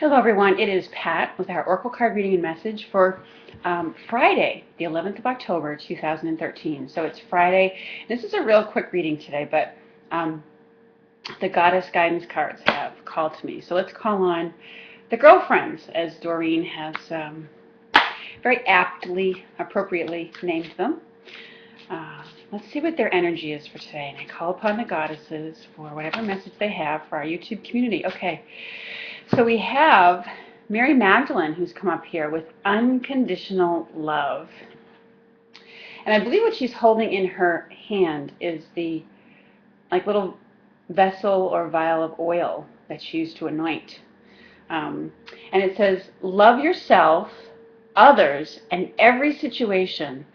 Hello everyone, it is Pat with our Oracle card reading and message for Friday, the 11th of October, 2013. So it's Friday. This is a real quick reading today, but the Goddess Guidance cards have called to me. So let's call on the girlfriends, as Doreen has very aptly, appropriately named them. Let's see what their energy is for today. And I call upon the goddesses for whatever message they have for our YouTube community. Okay. So we have Mary Magdalene, who's come up here with Unconditional Love. And I believe what she's holding in her hand is the little vessel or vial of oil that she used to anoint. And it says, love yourself, others, and every situation,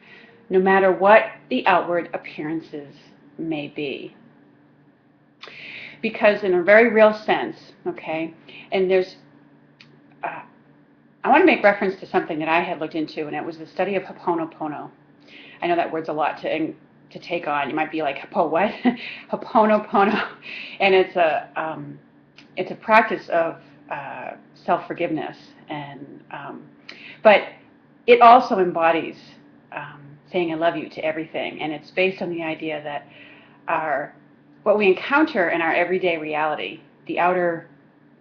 no matter what the outward appearances may be. Because in a very real sense, okay, and there's, I want to make reference to something that I had looked into, and it was the study of Ho'oponopono. I know that word's a lot to take on. You might be like, what? Ho'oponopono. And it's a practice of self-forgiveness, and but it also embodies saying I love you to everything, and it's based on the idea that what we encounter in our everyday reality,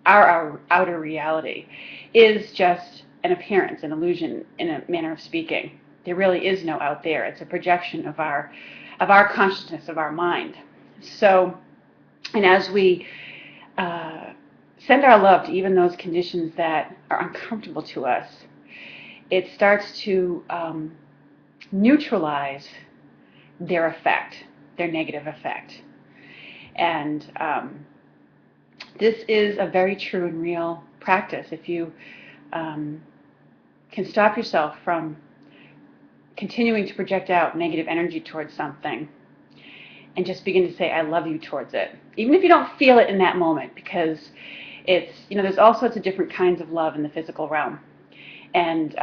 our outer reality, is just an appearance, an illusion, in a manner of speaking. There really is no out there. It's a projection of our consciousness, of our mind. So, and as we send our love to even those conditions that are uncomfortable to us, it starts to neutralize their effect, their negative effect. And this is a very true and real practice. If you can stop yourself from continuing to project out negative energy towards something and just begin to say, I love you towards it. Even if you don't feel it in that moment, because it's, there's all sorts of different kinds of love in the physical realm. And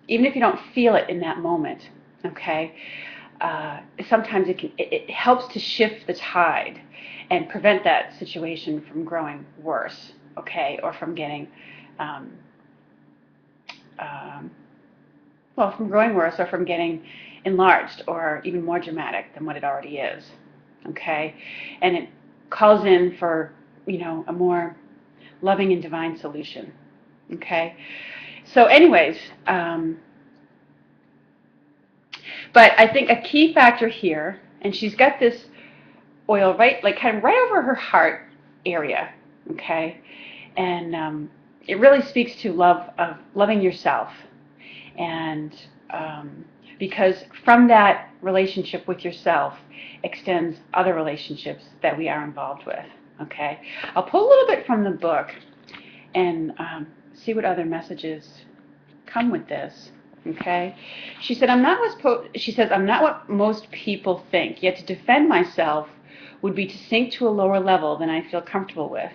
even if you don't feel it in that moment, okay, sometimes it helps to shift the tide and prevent that situation from growing worse, okay, or from getting, from growing worse, or from getting enlarged or even more dramatic than what it already is, okay, and it calls in for, a more loving and divine solution, okay. So anyways, but I think a key factor here, and she's got this oil kind of right over her heart area, okay? And it really speaks to loving yourself. And because from that relationship with yourself extends other relationships that we are involved with, okay? I'll pull a little bit from the book and see what other messages come with this. Okay, she said, I'm not what most people think, yet to defend myself would be to sink to a lower level than I feel comfortable with.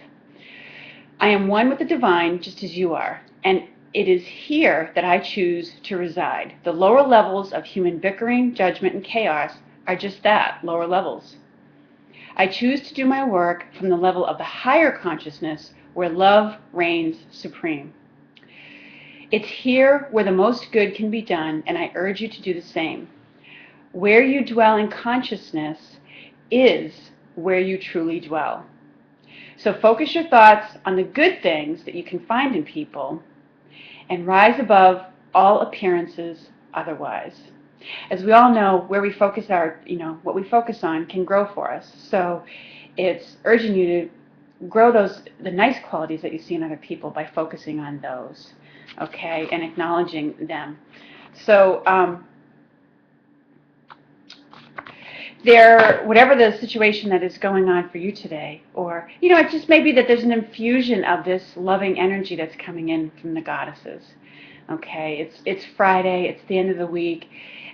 I am one with the divine, just as you are, and it is here that I choose to reside. The lower levels of human bickering, judgment, and chaos are just that, lower levels. I choose to do my work from the level of the higher consciousness where love reigns supreme. It's here where the most good can be done, and I urge you to do the same. Where you dwell in consciousness is where you truly dwell. So focus your thoughts on the good things that you can find in people and rise above all appearances otherwise. As we all know, where we focus what we focus on can grow for us. So it's urging you to grow the nice qualities that you see in other people by focusing on those. Okay, and acknowledging them. So whatever the situation that is going on for you today, or it just may be that there's an infusion of this loving energy that's coming in from the goddesses. Okay, it's Friday, it's the end of the week,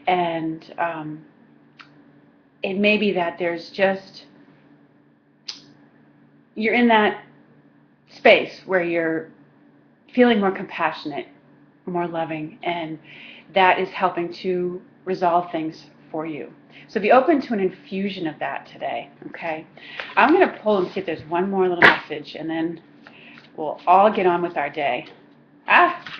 and it may be that you're in that space where you're feeling more compassionate, more loving, and that is helping to resolve things for you. So be open to an infusion of that today, okay? I'm going to pull and see if there's one more little message, and then we'll all get on with our day.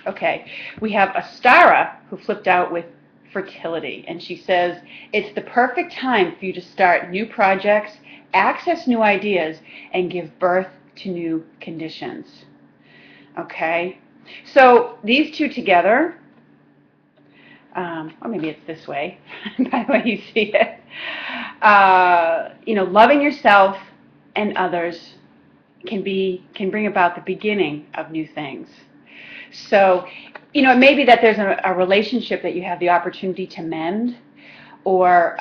Okay. We have Ostara, who flipped out with fertility, and she says, it's the perfect time for you to start new projects, access new ideas, and give birth to new conditions. Okay? So these two together, or maybe it's this way, by the way you see it, loving yourself and others can bring about the beginning of new things. So, it may be that there's a relationship that you have the opportunity to mend, or,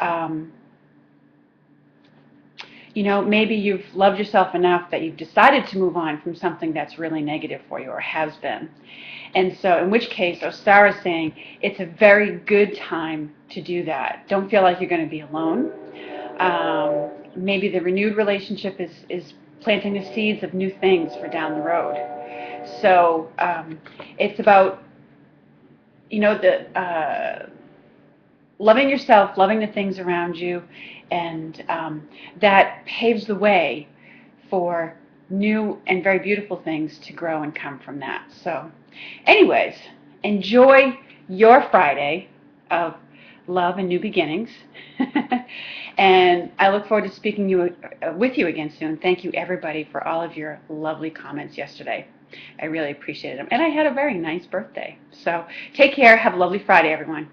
maybe you've loved yourself enough that you've decided to move on from something that's really negative for you or has been. And so, in which case, Ostara is saying it's a very good time to do that. Don't feel like you're going to be alone. Maybe the renewed relationship is planting the seeds of new things for down the road. So it's about, loving yourself, loving the things around you, and that paves the way for new and very beautiful things to grow and come from that. So anyways, enjoy your Friday of love and new beginnings. And I look forward to speaking with you again soon. Thank you, everybody, for all of your lovely comments yesterday. I really appreciated them. And I had a very nice birthday. So take care. Have a lovely Friday, everyone.